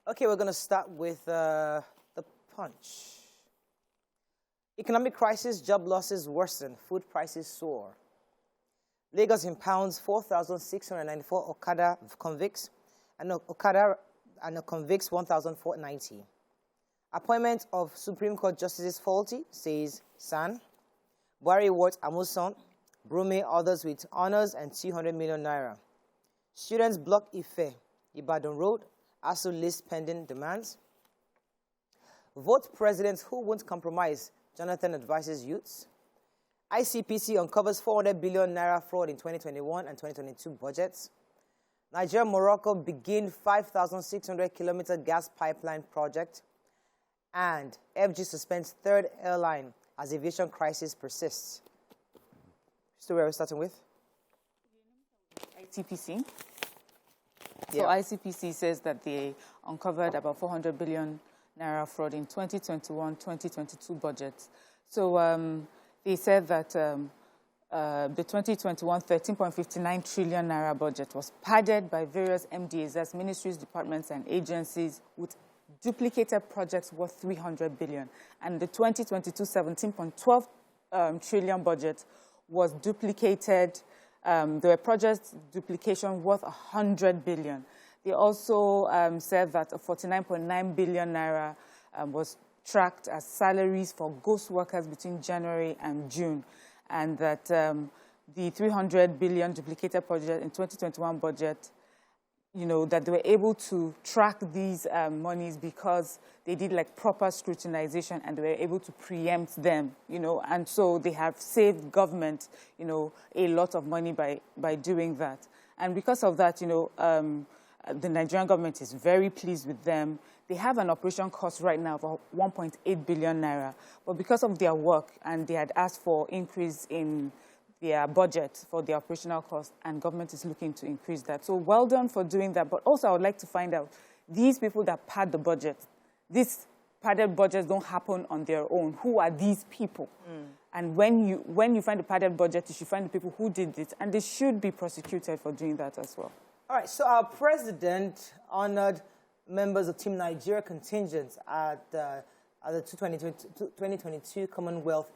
Okay, we're going to start with the punch. Economic crisis, job losses worsen, food prices soar. Lagos impounds 4,694 Okada convicts and convicts 1,490. Appointment of Supreme Court justices faulty, says San. Buhari awards Amusan, Brume others with honors and 200 million naira. Students block Ife, Ibadan Road, ASU list pending demands. Vote presidents who won't compromise, Jonathan advises youths. ICPC uncovers 400 billion naira fraud in 2021 and 2022 budgets. Nigeria-Morocco begin 5,600-kilometer gas pipeline project. And FG suspends third airline as aviation crisis persists. So where are we starting with? ICPC. Yeah. So ICPC says that they uncovered about 400 billion naira fraud in 2021-2022 budgets. So they said that the 2021 13.59 trillion naira budget was padded by various MDAs, that's ministries, departments, and agencies, with duplicated projects worth 300 billion. And the 2022 17.12 trillion budget was duplicated. There were project duplication worth 100 billion. They also said that 49.9 billion naira was tracked as salaries for ghost workers between January and June, and that the 300 billion duplicated project in 2021 budget, you know, that they were able to track these monies because they did like proper scrutinization and they were able to preempt them, you know, and so they have saved government, you know, a lot of money by doing that. And because of that, you know, the Nigerian government is very pleased with them. They have an operation cost right now of 1.8 billion naira, but because of their work and they had asked for increase in their budget for the operational cost, and government is looking to increase that. So well done for doing that. But also I would like to find out, these people that pad the budget, these padded budgets don't happen on their own. Who are these people? And when you find a padded budget, you should find the people who did it, and they should be prosecuted for doing that as well. All right, so our president honored members of Team Nigeria contingents at the 2022 Commonwealth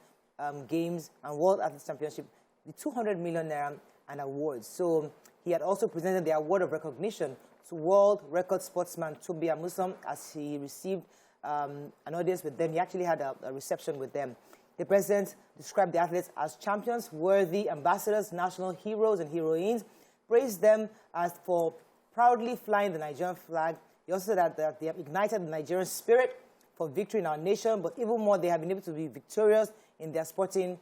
Games and World Athletics Championship, the 200 million naira and awards. So he had also presented the award of recognition to world record sportsman Tobi Amusan as he received an audience with them. He actually had a reception with them. The president described the athletes as champions, worthy ambassadors, national heroes and heroines, praised them as for proudly flying the Nigerian flag. He also said that they have ignited the Nigerian spirit for victory in our nation, but even more, they have been able to be victorious in their sporting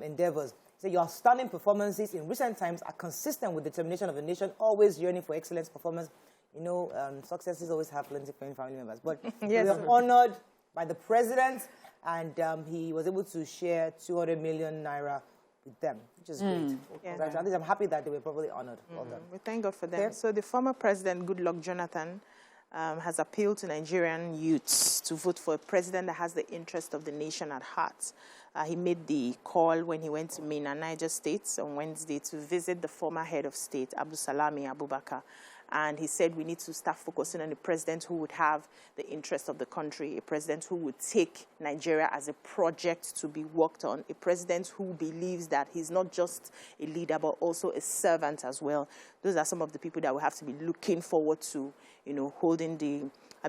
endeavors. So your stunning performances in recent times are consistent with the determination of a nation, always yearning for excellence performance. You know, successes always have plenty of family members. But yes, we were honored by the president, and he was able to share 200 million naira with them, which is great. Yeah. At least I'm happy that they were properly honored. Well done. We thank God for them. Okay. So the former president, Goodluck Jonathan, has appealed to Nigerian youths to vote for a president that has the interest of the nation at heart. He made the call when he went to Minna, Niger State, on Wednesday to visit the former head of state, Atiku Abubakar. And he said we need to start focusing on a president who would have the interest of the country, a president who would take Nigeria as a project to be worked on, a president who believes that he's not just a leader but also a servant as well. Those are some of the people that we have to be looking forward to, you know,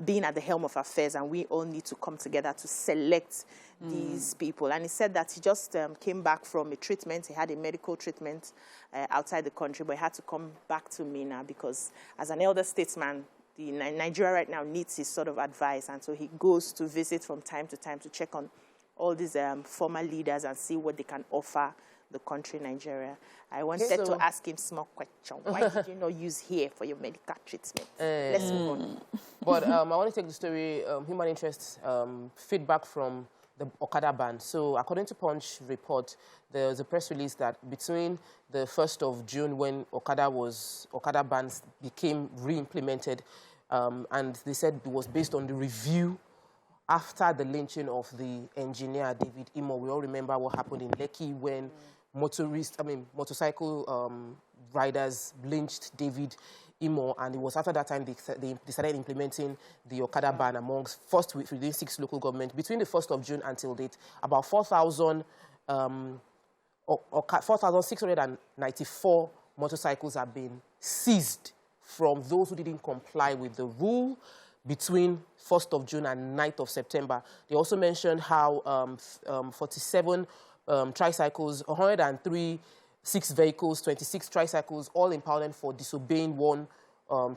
being at the helm of affairs, and we all need to come together to select these people. And he said that he just came back from a treatment. He had a medical treatment outside the country, but he had to come back to Minna because as an elder statesman, Nigeria right now needs his sort of advice. And so he goes to visit from time to time to check on all these former leaders and see what they can offer the country, Nigeria. I wanted to ask him small question. Why did you not use here for your medical treatment? Let's move on. But I want to take the story, human interest, feedback from the Okada ban. So according to Punch report, there was a press release that between the 1st of June when Okada bans became re-implemented, and they said it was based on the review after the lynching of the engineer David Imo. We all remember what happened in Lekki when motorcycle riders lynched David Imo, and it was after that time they started implementing the Okada ban amongst within 6 local governments. Between the 1st of June until date, about 4,694 motorcycles have been seized from those who didn't comply with the rule between 1st of June and 9th of September. They also mentioned how 47 tricycles, 103 6 vehicles, 26 tricycles, all impounded for disobeying one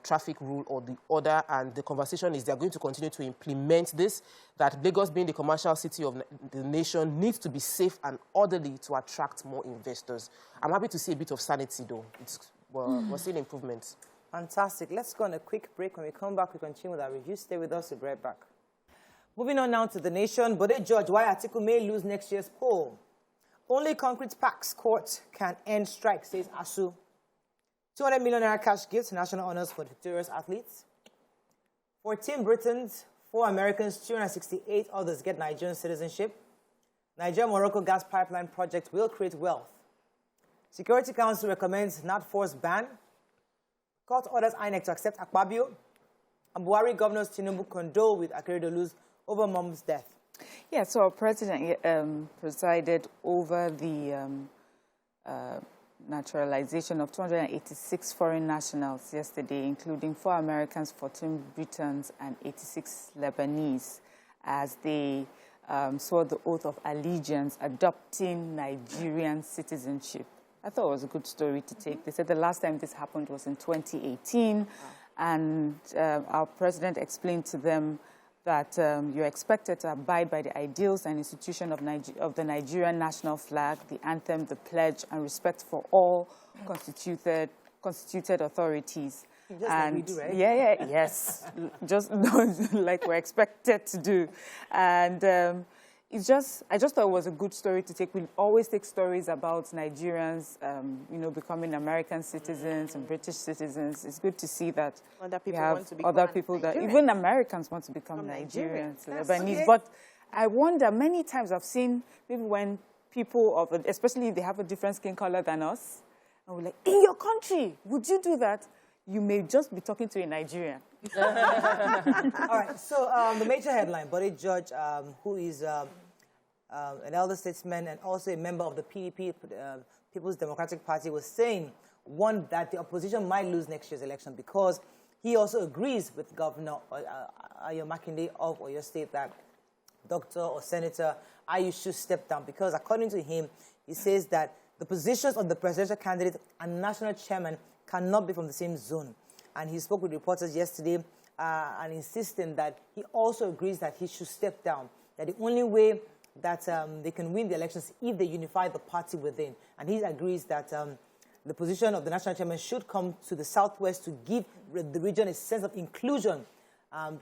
traffic rule or the other. And the conversation is they are going to continue to implement this, that Lagos, being the commercial city of the nation, needs to be safe and orderly to attract more investors. I'm happy to see a bit of sanity, though. We're seeing improvements. Fantastic. Let's go on a quick break. When we come back, we continue with our review. Stay with us. We'll be right back. Moving on now to the nation. Bode George, why Atiku may lose next year's poll. Only concrete packs court can end strike, says ASU. 200 million naira cash gifts, national honors for victorious athletes. 14 Britons, 4 Americans, 268 others get Nigerian citizenship. Nigeria-Morocco gas pipeline project will create wealth. Security Council recommends not force ban. Court orders INEC to accept Akpabio. And Buhari governors Tinubu condole with Akeredolu's over mom's death. Yeah, so our president presided over the naturalization of 286 foreign nationals yesterday, including 4 Americans, 14 Britons, and 86 Lebanese, as they swore the oath of allegiance, adopting Nigerian citizenship. I thought it was a good story to take. They said the last time this happened was in 2018, and our president explained to them that you're expected to abide by the ideals and institution of the Nigerian national flag, the anthem, the pledge, and respect for all constituted authorities. Just like we do, right? Yes, just like we're expected to do. And I just thought it was a good story to take. We always take stories about Nigerians, becoming American citizens and British citizens. It's good to see that other people we have want to become other people Nigerian. Even Americans want to become Nigerians, Lebanese. Okay. But I wonder, many times I've seen maybe when people especially if they have a different skin color than us, and we're like, in your country, would you do that? You may just be talking to a Nigerian. All right, so the major headline, Bode George, who is an elder statesman and also a member of the PDP, People's Democratic Party, was saying, one, that the opposition might lose next year's election because he also agrees with Governor Ayu Makinde of Oyo State that Dr. or Senator Ayu should step down because, according to him, he says that the positions of the presidential candidate and national chairman cannot be from the same zone. And he spoke with reporters yesterday and insisting that he also agrees that he should step down, that the only way that they can win the elections if they unify the party within. And he agrees that the position of the national chairman should come to the southwest to give the region a sense of inclusion,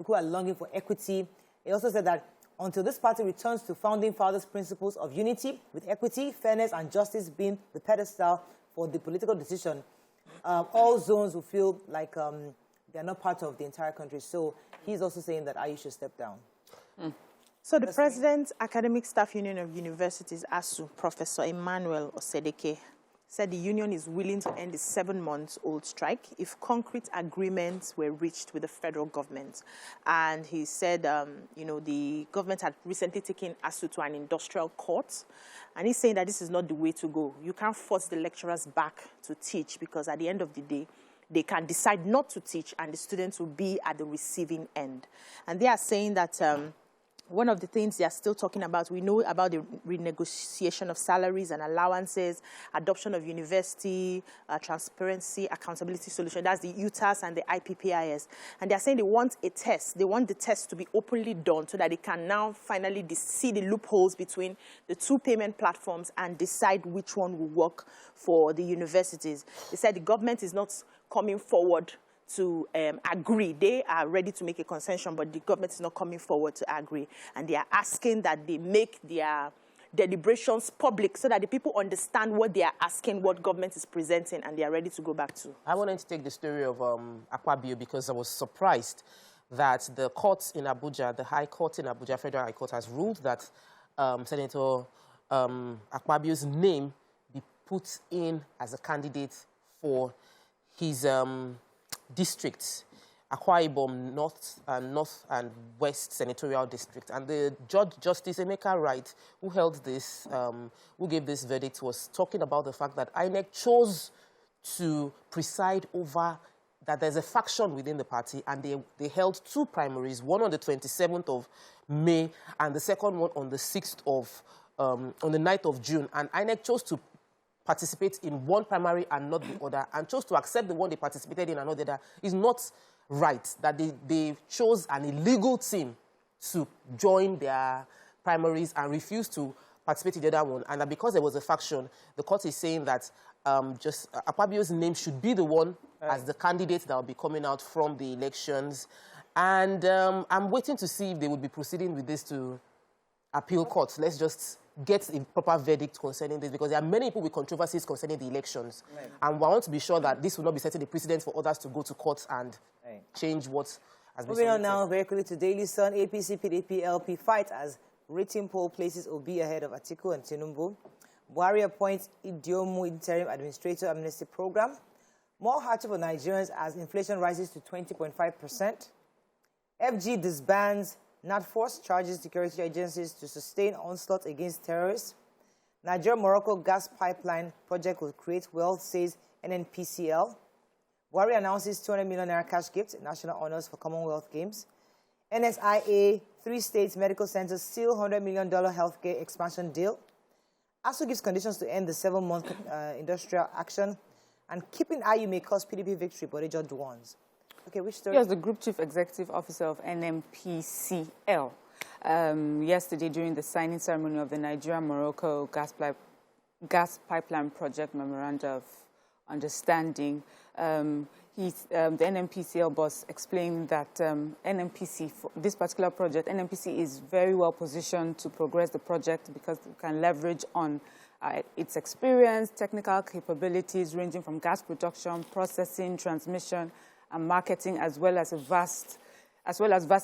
who are longing for equity. He also said that until this party returns to founding fathers' principles of unity, with equity, fairness, and justice being the pedestal for the political decision, all zones will feel like they are not part of the entire country. So he's also saying that Ayu should step down. So the President's Academic Staff Union of Universities, ASU, Professor Emmanuel Osedeke, said the union is willing to end the 7-month-old strike if concrete agreements were reached with the federal government. And he said, the government had recently taken ASU to an industrial court. And he's saying that this is not the way to go. You can't force the lecturers back to teach because at the end of the day, they can decide not to teach and the students will be at the receiving end. And they are saying that one of the things they are still talking about, we know about the renegotiation of salaries and allowances, adoption of university, transparency, accountability solution. That's the UTAS and the IPPIS. And they're saying they want a test. They want the test to be openly done so that they can now finally see the loopholes between the 2 payment platforms and decide which one will work for the universities. They said the government is not coming forward to agree. They are ready to make a concession, but the government is not coming forward to agree. And they are asking that they make their deliberations public so that the people understand what they are asking, what government is presenting, and they are ready to go back to. I wanted to take the story of Akpabio because I was surprised that the courts in Abuja, the High Court in Abuja, Federal High Court, has ruled that Senator Akpabio's name be put in as a candidate for his districts, Akwa Ibom North and West Senatorial District. And the Judge Justice Emeka Wright, who held this, who gave this verdict, was talking about the fact that INEC chose to preside over that there's a faction within the party, and they held 2 primaries, one on the 27th of May and the second one on the 6th of, on the 9th of June. And INEC chose to participate in one primary and not the other, and chose to accept the one they participated in and not the other. Is not right that they chose an illegal team to join their primaries and refused to participate in the other one. And that because there was a faction, the court is saying that just Akpabio's name should be the one as the candidate that will be coming out from the elections. And I'm waiting to see if they would be proceeding with this to appeal courts. Let's just get a proper verdict concerning this, because there are many people with controversies concerning the elections. Right. And we want to be sure that this will not be setting the precedent for others to go to courts and change what has been Moving on now very quickly to Daily Sun. APC, PDP, LP fight as rating poll places Obi ahead of Atiku and Tinubu. Buhari appoints Idiomu interim administrator amnesty program. More hardship for Nigerians as inflation rises to 20.5%. FG disbands NatForce, charges security agencies to sustain onslaught against terrorists. Nigeria-Morocco gas pipeline project will create wealth, says NNPCL. Buhari announces 200 million naira cash gift, national honors for Commonwealth Games. NSIA, 3 states medical centers seal $100 million healthcare expansion deal. ASU gives conditions to end the 7-month industrial action. And keeping Ayu may cost PDP victory, Bode George warns. Okay, which story? Yes, the Group Chief Executive Officer of NNPCL. Yesterday, during the signing ceremony of the Nigeria-Morocco gas pipeline project memorandum of understanding, the NNPCL boss explained that NNPC, for this particular project, NNPC is very well positioned to progress the project because it can leverage on its experience, technical capabilities ranging from gas production, processing, transmission, and marketing, as well as vast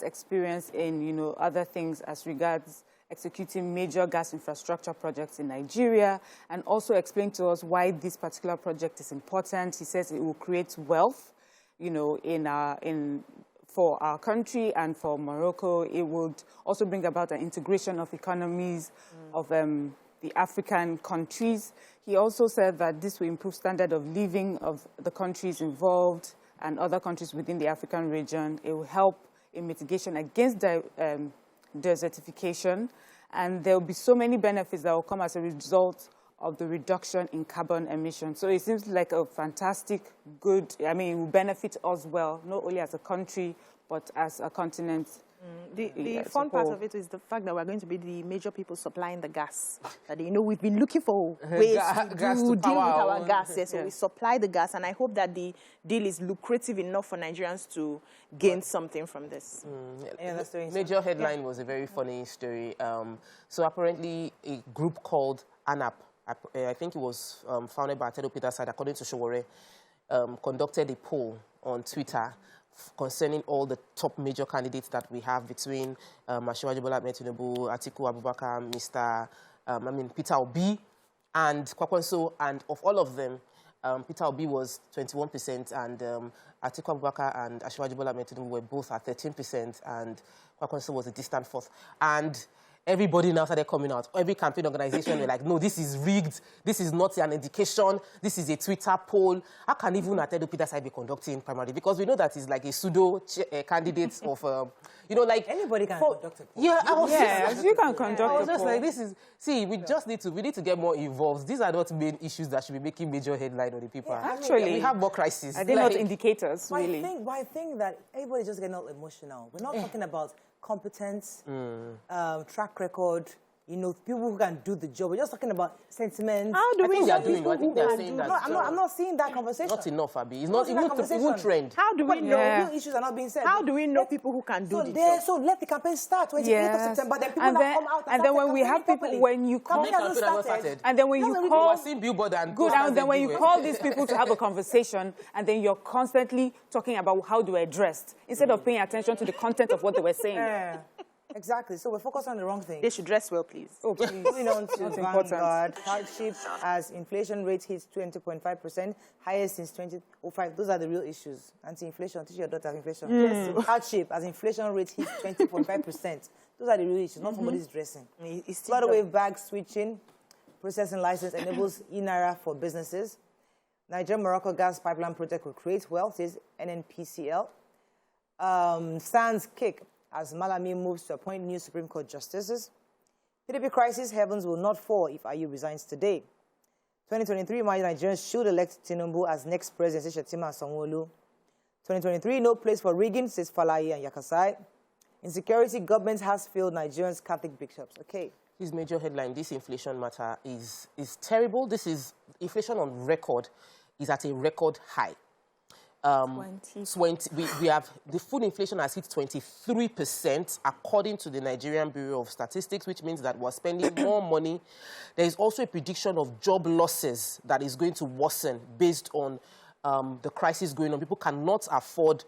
experience in other things as regards executing major gas infrastructure projects in Nigeria, and also explain to us why this particular project is important. He says it will create wealth, for our country and for Morocco. It would also bring about an integration of economies of the African countries. He also said that this will improve standard of living of the countries involved and other countries within the African region. It will help in mitigation against desertification, and there will be so many benefits that will come as a result of the reduction in carbon emissions. So it seems like a fantastic, good, it will benefit us well, not only as a country, but as a continent. The fun part of it is the fact that we're going to be the major people supplying the gas. That we've been looking for ways to deal with our gas. Yes, so we supply the gas, and I hope that the deal is lucrative enough for Nigerians to gain something from this. Major headline was a very funny story. So apparently, a group called ANAP, I think it was founded by Tedo Peterside, according to Showore, conducted a poll on Twitter concerning all the top major candidates that we have between Asiwaju Bola Ahmed Tinubu, Atiku Abubakar, Peter Obi, and Kwakwanso. And of all of them, Peter Obi was 21%, and Atiku Abubakar and Asiwaju Bola Ahmed Tinubu were both at 13%, and Kwakwanso was a distant fourth. And everybody now started coming out. Every campaign organization were like, no, this is rigged. This is not an indication. This is a Twitter poll. How can even Tedo Peterside be conducting primary? Because we know that he's like a pseudo candidate of, anybody can conduct a poll. Yeah, you can conduct a poll. I was just like, this is, see, we need to get more involved. These are not main issues that should be making major headline on the paper. Yeah, actually, we have more crises. Are they not indicators, really? I think that everybody's just getting all emotional. We're not talking about competence, track record, people who can do the job. We're just talking about sentiment. How do we know people who can do that? I'm not seeing that conversation. Not enough, Abby. It's not even trend. How do we know real issues are not being said? How do we know people who can do the job? So let the campaign start 28th of September. Then people come out and then when we have people, when you call, and then when you call, and then when you call these people to have a conversation, and then you're constantly talking about how do I dress instead of paying attention to the content of what they were saying. Exactly. So we're focused on the wrong thing. They should dress well, please. Oh, please. Moving on to Vanguard. Hardship as inflation rate hits 20.5%, highest since 2005. Those are the real issues. Anti-inflation. Teach your daughter inflation. Yes. Hardship as inflation rate hits 20.5%. Those are the real issues, not somebody's dressing. Flood away bag switching. Processing license enables e-Naira for businesses. Nigeria-Morocco gas pipeline project will create wealth, says NNPCL. Sands kick as Malami moves to appoint new Supreme Court justices. PDP crisis, heavens will not fall if Ayu resigns today. 2023, Nigerians should elect Tinubu as next president, says Shetima and Sanwo-Olu. 2023, no place for rigging, says Falaye and Yakasai. Insecurity, government has failed Nigerians' Catholic bishops. Okay. This major headline, this inflation matter is terrible. This is inflation on record, is at a record high. We have the food inflation has hit 23%, according to the Nigerian Bureau of Statistics, which means that we're spending more money. There is also a prediction of job losses that is going to worsen based on the crisis going on. People cannot afford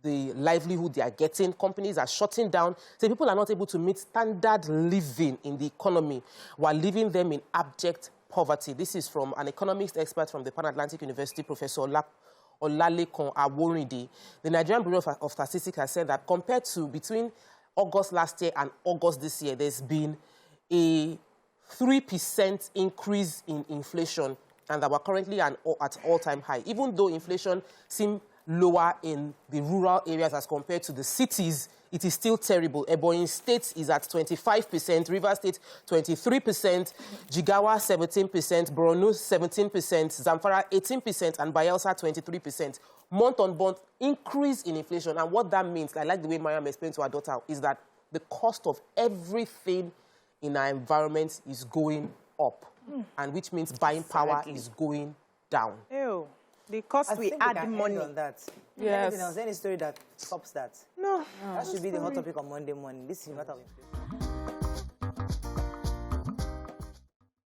the livelihood they are getting. Companies are shutting down. So people are not able to meet standard living in the economy while leaving them in abject poverty. This is from an economics expert from the Pan-Atlantic University, Professor Olalekun Aworinde. The Nigerian Bureau of Statistics has said that compared to between August last year and August this year, there's been a 3% increase in inflation, and that we're currently at all-time high. Even though inflation seems lower in the rural areas as compared to the cities, it is still terrible. Ebonyi State is at 25%, Rivers State 23%, Jigawa 17%, Borno 17%, Zamfara 18%, and Bayelsa 23%. Month-on-month increase in inflation. And what that means, I like the way Mariam explained to her daughter, is that the cost of everything in our environment is going up, and which means buying power is going down. Ew. The cost we add money on that. Yes. Anything else? Any story that stops that? No. That should be the hot topic on Monday morning. This is a matter of inflation.